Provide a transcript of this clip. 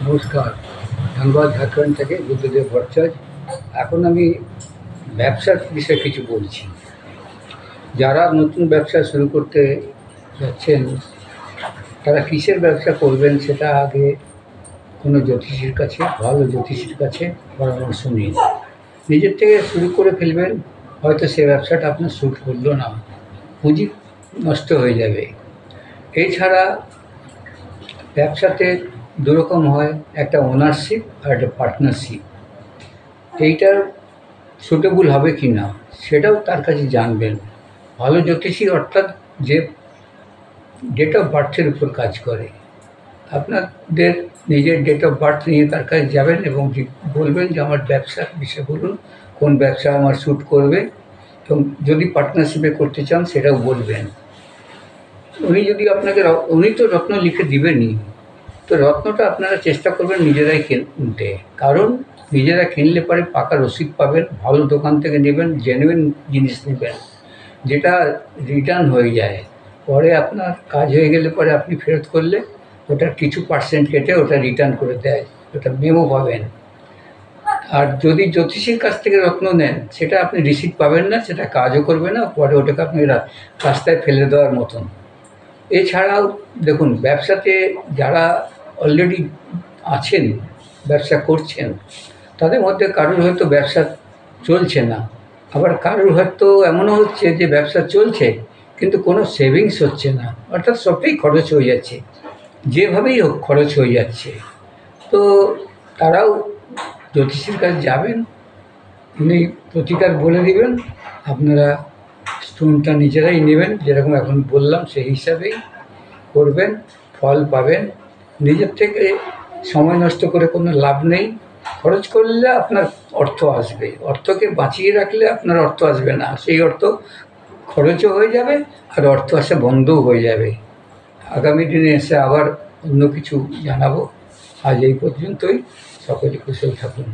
নমস্কার। ধানবাদ ঝাড়খণ্ড থেকে বুদ্ধদেব ভট্টাচার্য। এখন আমি ব্যবসার বিষয়ে কিছু বলছি। যারা নতুন ব্যবসা শুরু করতে যাচ্ছেন তারা কিসের ব্যবসা করবেন সেটা আগে কোনো জ্যোতিষীর কাছে, ভালো জ্যোতিষীর কাছে পরামর্শ নিন। নিজের থেকে শুরু করে ফেলবেন, হয়তো সে ব্যবসাটা আপনার শ্যুট করলো না, পুঁজি নষ্ট হয়ে যাবে। এছাড়া ব্যবসাতে দুরকম হয়, একটা ওনারশিপ আর একটা পার্টনারশিপ। এইটার সুটেবল হবে কি না সেটাও তার কাছে জানবেন। ভালো জ্যোতিষী অর্থাৎ যে ডেট অফ বার্থের উপর কাজ করে। আপনাদের নিজের ডেট অফ বার্থ নিয়ে তার কাছে যাবেন এবং বলবেন যে আমার ব্যবসার বিষয়ে বলুন, কোন ব্যবসা আমার শ্যুট করবে, এবং যদি পার্টনারশিপে করতে চান সেটাও বলবেন। উনি তো রত্ন লিখে দিবেনই, তো রত্নটা আপনারা চেষ্টা করবেন নিজেরাই কিনতে, কারণ নিজেরা কিনলে পরে পাকা রসিদ পাবেন। ভালো দোকান থেকে নেবেন, জেনুইন জিনিস নেবেন, যেটা রিটার্ন হয়ে যায়। পরে আপনার কাজ হয়ে গেলে পরে আপনি ফেরত করলে ওটার কিছু পার্সেন্ট কেটে ওটা রিটার্ন করে দেয়, ওটা মেমো পাবেন। আর যদি জ্যোতিষীর কাছ থেকে রত্ন নেন সেটা আপনি রিসিট পাবেন না, সেটা কাজও করবে না, পরে ওটাকে আপনি রাস্তায় ফেলে দেওয়ার মতন। এছাড়াও দেখুন, ব্যবসাতে যারা অলরেডি আছেন, ব্যবসা করছেন, তাদের মধ্যে কারোর হয়তো ব্যবসা চলছে না, আবার কারোর হয়তো এমনও হচ্ছে যে ব্যবসা চলছে কিন্তু কোনো সেভিংস হচ্ছে না, অর্থাৎ সবটাই খরচ হয়ে যাচ্ছে, যেভাবেই হোক খরচ হয়ে যাচ্ছে। তো তারাও জ্যোতিষীর কাছে যাবেন, উনি প্রতিকার বলে দিবেন, আপনারা স্টোনটা নিজেরাই নেবেন, যেরকম এখন বললাম সেই হিসাবেই করবেন, ফল পাবেন। নিজের থেকে সময় নষ্ট করে কোনো লাভ নেই। খরচ করলে আপনার অর্থ আসবে, অর্থকে বাঁচিয়ে রাখলে আপনার অর্থ আসবে না, সেই অর্থ খরচও হয়ে যাবে আর অর্থ আসা বন্ধও হয়ে যাবে। আগামী দিনে এসে আবার অন্য কিছু জানাবো। আজ এই পর্যন্তই। সকলে কুশল থাকুন।